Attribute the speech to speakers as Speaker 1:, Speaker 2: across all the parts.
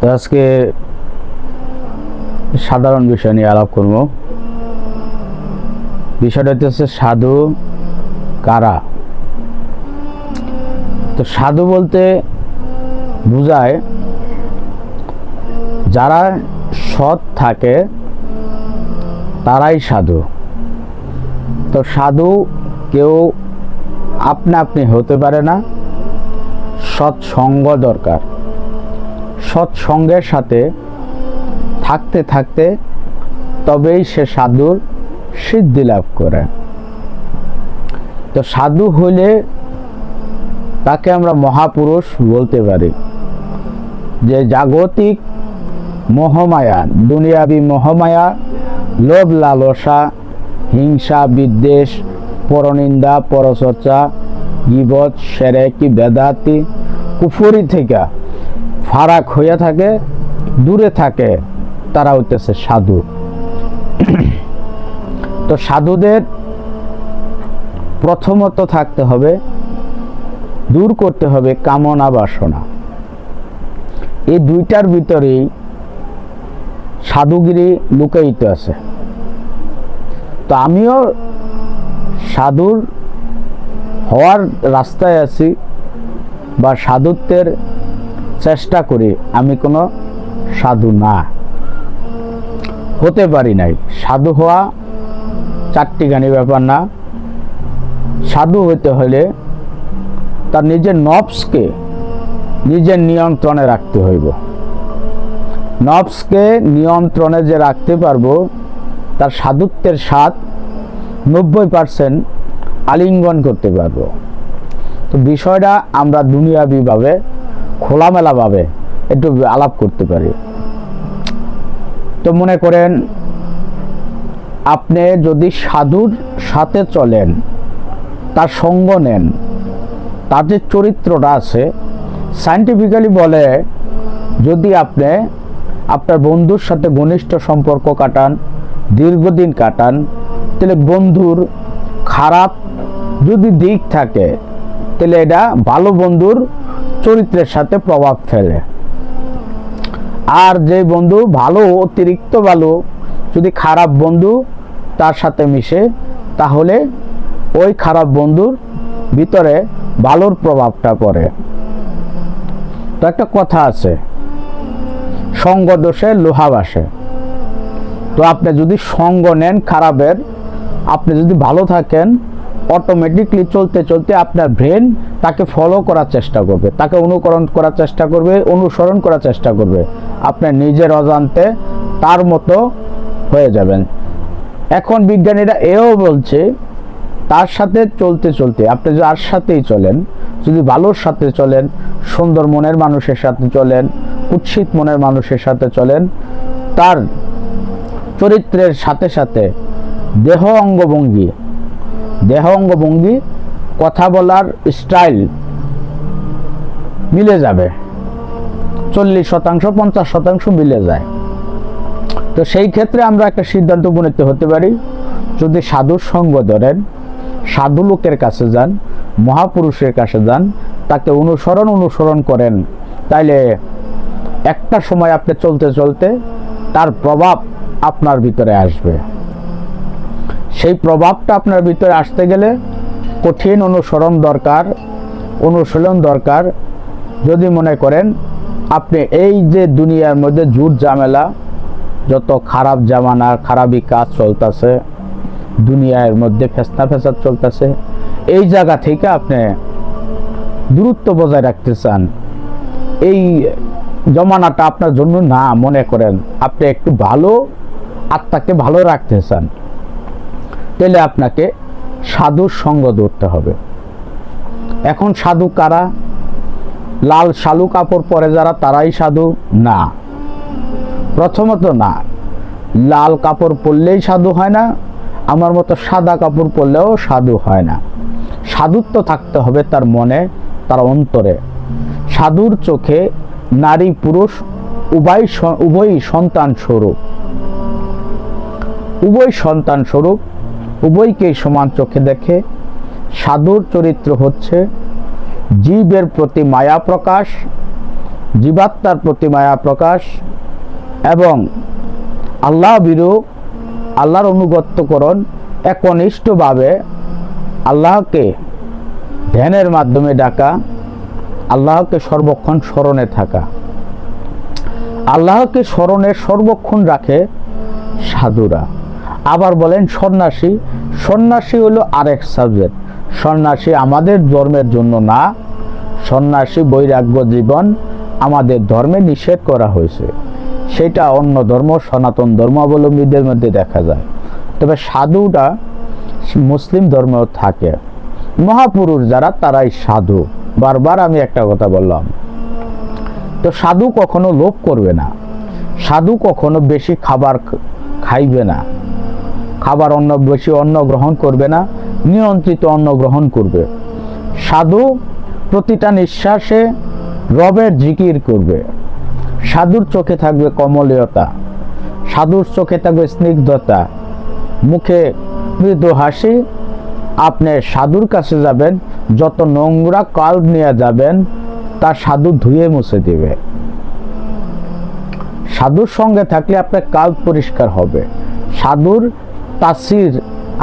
Speaker 1: তো আজকে সাধারণ বিষয় নিয়ে আলাপ করব। বিষয়টা হচ্ছে সাধু কারা। তো সাধু বলতে বোঝায় যারা সৎ থাকে তারাই সাধু। তো সাধু কেউ আপনা আপনি হতে পারে না, সৎসঙ্গ দরকার। সৎসঙ্গের সাথে থাকতে থাকতে তবেই সে সাধুর সিদ্ধি লাভ করে। তো সাধু হলে তাকে আমরা মহাপুরুষ বলতে পারি। যে জাগতিক মোহমায়া, দুনিয়াবি মোহমায়া, লোভ লালসা, হিংসা, বিদ্বেষ, পরনিন্দা, পরচর্চা, গীবত, শিরকি, বেদাতি, কুফরি থেকে ফারাক হইয়া থাকে, দূরে থাকে, তারা হইতেছে সাধু। তো সাধুদের প্রথমত থাকতে হবে, দূর করতে হবে কামনা বাসনা। এই দুইটার ভিতরেই সাধুগিরি লুকায়িত আছে। তো আমিও সাধুর হওয়ার রাস্তায় আছি বা সাধুত্বের চেষ্টা করি। আমি কোনো সাধু না, হতে পারি নাই। সাধু হওয়া চারটিখানি ব্যাপার না। সাধু হতে হলে তার নিজের নফসকে নিজের নিয়ন্ত্রণে রাখতে হইব। নফসকে নিয়ন্ত্রণে যে রাখতে পারবো, তার সাধুত্বের স্বাদ 90% আলিঙ্গন করতে পারবো। তো বিষয়টা আমরা দুনিয়াবিভাবে খোলামেলাভাবে একটু আলাপ করতে পারি। তো মনে করেন আপনি যদি সাধুর সাথে চলেন, তার সঙ্গ নেন, তার যে চরিত্রটা আছে, সায়েন্টিফিক্যালি বলে যদি আপনি আপনার বন্ধুর সাথে ঘনিষ্ঠ সম্পর্ক কাটান, দীর্ঘদিন কাটান, তাহলে বন্ধুর খারাপ যদি দিক থাকে তাহলে এটা ভালো বন্ধুর চরিত্রের সাথে প্রভাব ফেলে। আর যে বন্ধু ভালো, অতিরিক্ত ভালো, যদি খারাপ বন্ধু তার সাথে মিশে, তাহলে ওই খারাপ বন্ধুর ভিতরে ভালোর প্রভাবটা পড়ে। তো একটা কথা আছে, সঙ্গ দোষে লোহা ভাসে। তো আপনি যদি সঙ্গ নেন খারাপের, আপনি যদি ভালো থাকেন, অটোমেটিকলি চলতে চলতে আপনার ব্রেন তাকে ফলো করার চেষ্টা করবে, তাকে অনুকরণ করার চেষ্টা করবে, অনুসরণ করার চেষ্টা করবে। আপনি নিজের অজান্তে তার মতো হয়ে যাবেন। এখন বিজ্ঞানীরা এও বলছে, তার সাথে চলতে চলতে আপনি যার সাথেই চলেন, যদি ভালোর সাথে চলেন, সুন্দর মনের মানুষের সাথে চলেন, কুৎসিত মনের মানুষের সাথে চলেন, তার চরিত্রের সাথে সাথে দেহ অঙ্গভঙ্গি, কথা বলার স্টাইল মিলে যাবে। 40% 50% মিলে যায়। তো সেই ক্ষেত্রে আমরা একটা সিদ্ধান্ত উপনীত হতে পারি, যদি সাধুর সঙ্গ ধরেন, সাধু লোকের কাছে যান, মহাপুরুষের কাছে যান, তাকে অনুসরণ করেন, তাইলে একটা সময় আপনি চলতে চলতে তার প্রভাব আপনার ভিতরে আসবে। সেই প্রভাবটা আপনার ভিতরে আসতে গেলে কঠিন অনুসরণ দরকার। যদি মনে করেন আপনি এই যে দুনিয়ার মধ্যে ঝুট ঝামেলা, যত খারাপ জামানা, খারাপই কাজ চলতেছে, দুনিয়ার মধ্যে ফেসাদ চলতেছে, এই জায়গা থেকে আপনি দূরত্ব বজায় রাখতে চান, এই জমানাটা আপনার জন্য না মনে করেন, আপনি একটু ভালো আত্মাকে ভালো রাখতে চান, তাহলে আপনাকে সাধুর সঙ্গ ধরতে হবে। এখন সাধু কারা? লাল শালু কাপড় পরে যারা, তারাই সাধু না। প্রথমত না, লাল কাপড় পরলেই সাধু হয় না, আমার মতো সাদা কাপড় পরলেও সাধু হয় না। সাধুত্ব থাকতে হবে তার মনে, তার অন্তরে। সাধুর চোখে নারী পুরুষ উভয়ই সন্তান স্বরূপ, উভয়কেই সমান চোখে দেখে। সাধুর চরিত্র হচ্ছে জীবের প্রতি মায়া প্রকাশ জীবাত্মার প্রতি মায়া প্রকাশ এবং আল্লাহ বিরু আল্লাহর অনুগত্যকরণ একনিষ্ঠভাবে আল্লাহকে ধ্যানের মাধ্যমে ডাকা, আল্লাহকে সর্বক্ষণ স্মরণে থাকা। আল্লাহকে স্মরণে সর্বক্ষণ রাখে সাধুরা। আবার বলেন সন্ন্যাসী, সন্ন্যাসী হলো আরেক সাবজেক্ট। সন্ন্যাসী আমাদের ধর্মের জন্য না, সন্ন্যাসী বৈরাগ্য জীবন আমাদের ধর্মে নিষেধ করা হয়েছে, সেটা অন্য ধর্ম সনাতন ধর্মাবলম্বীদের মধ্যে দেখা যায়। তবে সাধুটা মুসলিম ধর্মেও থাকে। মহাপুরুষ যারা তারাই সাধু। বারবার আমি একটা কথা বললাম। তো সাধু কখনো লোভ করবে না, সাধু কখনো বেশি খাবার খাইবে না, বেশি অন্ন গ্রহণ করবে না, নিয়ন্ত্রিত অন্ন গ্রহণ করবে। সাধু প্রতিটা নিঃশ্বাসে রবের জিকির করবে। সাধুর চোখে থাকবে কমলীয়তা, সাধুর চোখে থাকবে স্নিগ্ধতা, মুখে মৃদু হাসি। আপনি সাধুর কাছে যাবেন, যত নোংরা কাল নিয়ে যাবেন তা সাধু ধুয়ে মুছে দিবে। সাধুর সঙ্গে থাকলে আপনার কাল পরিষ্কার হবে, সাধুর তাসির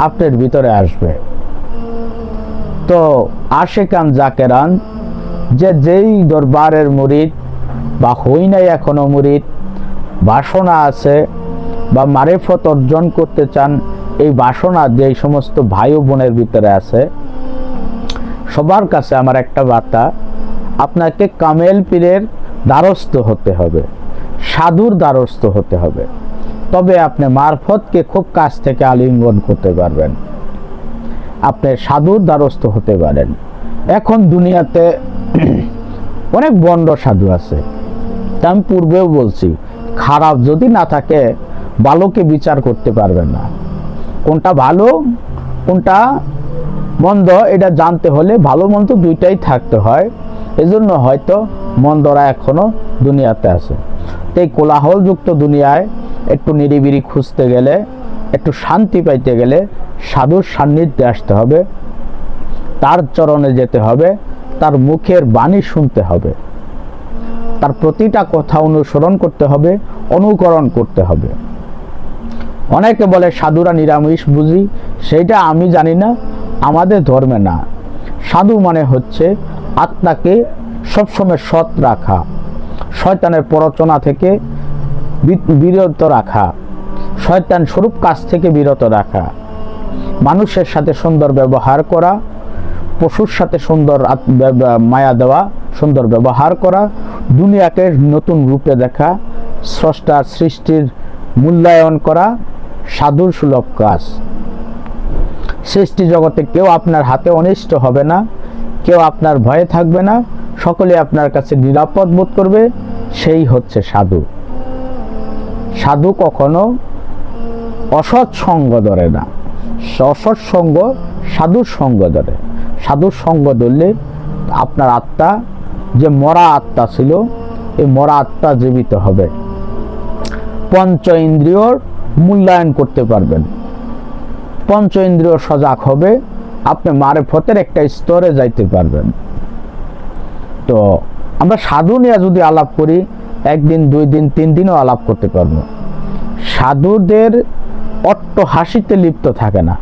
Speaker 1: আপনার ভিতরে আসবে। তো আশেকান জাকেরান, যেই দরবারের মুরিদ বা হই নাই এখনো মুরিদ, বাসনা আছে বা মারিফত অর্জন করতে চান, এই বাসনা যেই সমস্ত ভাই ও বোনের ভিতরে আছে, সবার কাছে আমার একটা বার্তা, আপনাকে কামেল পীরের দ্বারস্থ হতে হবে, সাধুর দ্বারস্থ হতে হবে। তবে আপনি মারফতকে খুব কাছ থেকে আলিঙ্গন করতে পারবেন, আপনি সাধুর দ্বারস্থ হতে পারেন। এখন দুনিয়াতে অনেক বন্ড সাধু আছে, তা আমি পূর্বেও বলছি, খারাপ যদি না থাকে ভালোকে বিচার করতে পারবেন না। কোনটা ভালো কোনটা মন্দ এটা জানতে হলে ভালো মন্দ দুইটাই থাকতে হয়। এজন্য হয়তো মন্দরা এখনো দুনিয়াতে আছে। এই কোলাহলযুক্ত দুনিয়ায় একটু নিরিবিলি খুঁজতে গেলে, একটু শান্তি পাইতে গেলে সাধুর সান্নিধ্যে আসতে হবে, তার চরণে যেতে হবে, তার মুখের বাণী শুনতে হবে, তার প্রতিটা কথা অনুসরণ করতে হবে, অনুকরণ করতে হবে। অনেকে বলে সাধুরা নিরামিষ বুঝি, সেইটা আমি জানি না, আমাদের ধর্মে না। সাধু মানে হচ্ছে আত্মাকে সবসময় সৎ রাখা, শয়তানের প্ররোচনা থেকে বিরত রাখা, শয়তান স্বরূপ কাজ থেকে বিরত রাখা, মানুষের সাথে সুন্দর ব্যবহার করা, পশুর সাথে সুন্দর মায়া দেওয়া, সুন্দর ব্যবহার করা, দুনিয়াকে নতুন রূপে দেখা, স্রষ্টার সৃষ্টির মূল্যায়ন করা সাধুর সুলভ কাজ। সৃষ্টি জগতে কেউ আপনার হাতে অনিষ্ট হবে না, কেউ আপনার ভয়ে থাকবে না, সকলে আপনার কাছে নিরাপদ বোধ করবে, সেই হচ্ছে সাধু। সাধু কখনো অসৎ সঙ্গ ধরে না, অসৎ সঙ্গ সাধুর সঙ্গ ধরে। সাধুর সঙ্গ ধরলে আপনার আত্মা, যে মরা আত্মা ছিল, এই মরা আত্মা জীবিত হবে। পঞ্চ ইন্দ্রিয়র মূল্যায়ন করতে পারবেন, পঞ্চ ইন্দ্রিয় সজাগ হবে, আপনি মারিফতের একটা স্তরে যাইতে পারবেন। তো আমরা সাধু নিয়ে যদি আলাপ করি, একদিন দুই দিন তিন দিনও আলাপ করতে পারবো। সাধুদের অট্ট হাসিতে লিপ্ত থাকে না,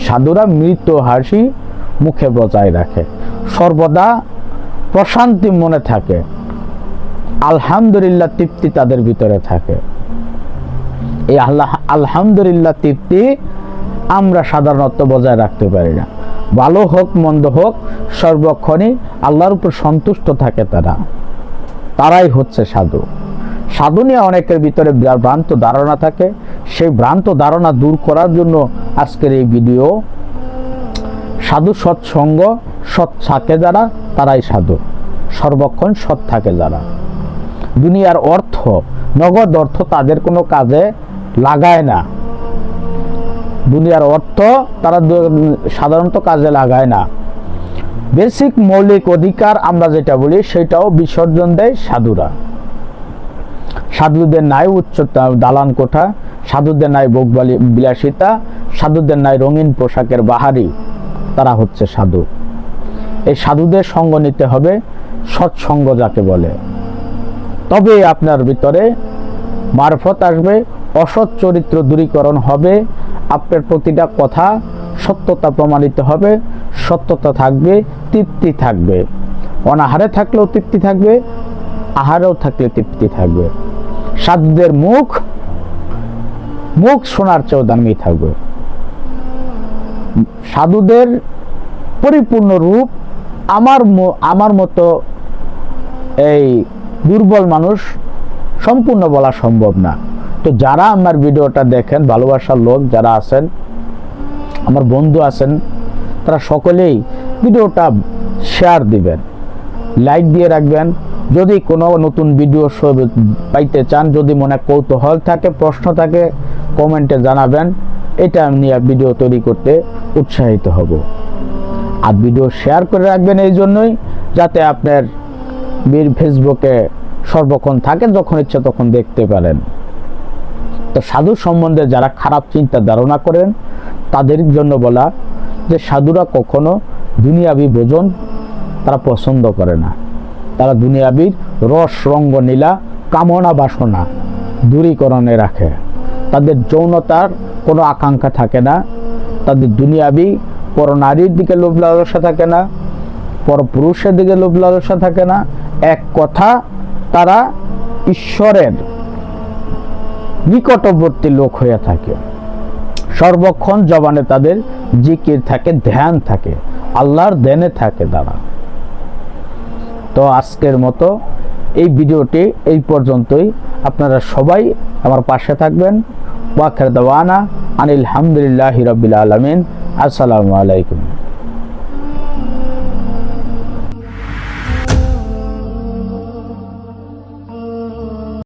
Speaker 1: সাধুরা মৃত হাসি মুখে বজায় রাখে, সর্বদা প্রশান্তি মনে থাকে, আলহামদুলিল্লাহ তৃপ্তি তাদের ভিতরে থাকে। এই আলহামদুলিল্লাহ তৃপ্তি আমরা সাধারণত বজায় রাখতে পারি না। ভালো হোক মন্দ হোক, সর্বক্ষণই আল্লাহর উপর সন্তুষ্ট থাকে তারাই হচ্ছে সাধু। সাধু নিয়ে অনেকের ভিতরে ভ্রান্ত ধারণা থাকে, সেই ভ্রান্ত ধারণা দূর করার জন্য আজকের এই ভিডিও। সাধু সৎসঙ্গ, সৎ থাকে যারা তারাই সাধু, সর্বক্ষণ সৎ থাকে যারা। দুনিয়ার অর্থ, নগদ অর্থ তাদের কোনো কাজে লাগায় না, দুনিয়ার অর্থ তারা সাধারণত কাজে লাগায় না। বেসিক মৌলিক অধিকার আমরা যেটা বলি সেটাও বিসর্জন দেয় সাধুরা। সাধুদের নাই উচ্চ দালান কোঠা, সাধুদের নাই ভোগ বিলাসিতা, সাধুদের নাই রঙিন পোশাকের বাহারি, তারা হচ্ছে সাধু। এই সাধুদের সঙ্গ নিতে হবে, সৎসঙ্গ যাকে বলে, তবে আপনার ভিতরে মারফত আসবে, অসৎ চরিত্র দূরীকরণ হবে, আপনার প্রতিটা কথা সত্যতা প্রমাণিত হবে, সত্যতা থাকবে, তৃপ্তি থাকবে। অনাহারে থাকলেও তৃপ্তি থাকবে, আহারেও থাকলে তৃপ্তি থাকবে। সাধুদের মুখ শোনার চেয়েও দামি থাকবে। সাধুদের পরিপূর্ণ রূপ আমার মতো এই দুর্বল মানুষ সম্পূর্ণ বলা সম্ভব না। তো যারা আমার ভিডিওটা দেখেন, ভালোবাসার লোক যারা আছেন, আমার বন্ধু আছেন, তারা সকলেই ভিডিওটা শেয়ার দিবেন, লাইক দিয়ে রাখবেন। যদি কোনো নতুন ভিডিও পাইতে চান, যদি মনে কৌতূহল থাকে, প্রশ্ন থাকে, কমেন্টে জানাবেন। এটা আমি ভিডিও তৈরি করতে উৎসাহিত হব। আর ভিডিও শেয়ার করে রাখবেন এই জন্যই, যাতে আপনার ফেসবুকে সর্বক্ষণ থাকে, যখন ইচ্ছা তখন দেখতে পারেন। তো সাধু সম্বন্ধে যারা খারাপ চিন্তা ধারণা করেন, তাদের জন্য বলা যে সাধুরা কখনো দুনিয়াবি ভোজন তারা পছন্দ করে না। তারা দুনিয়াবির রস রঙ্গ নীলা কামনা বাসনা দূরীকরণে রাখে। তাদের যৌনতার কোনো আকাঙ্ক্ষা থাকে না, তাদের দুনিয়াবি পর নারীর দিকে লোভ লালসা থাকে না, পর পুরুষের দিকে লোভ লালসা থাকে না। এক কথা, তারা ঈশ্বরের নিকটবর্তী লোক হয়ে থাকে। সর্বক্ষণ জবানে তাদের জিকির থাকে, ধ্যান থাকে, আল্লাহর ধ্যানে থাকে তারা। তো আজকের মতো এই ভিডিওটি এই পর্যন্তই। আপনারা সবাই আমার পাশে থাকবেন। ওয়া আখির দাওয়ানা আনিল হামদুলিল্লাহি রাব্বিল আলামিন। আসসালামু আলাইকুম।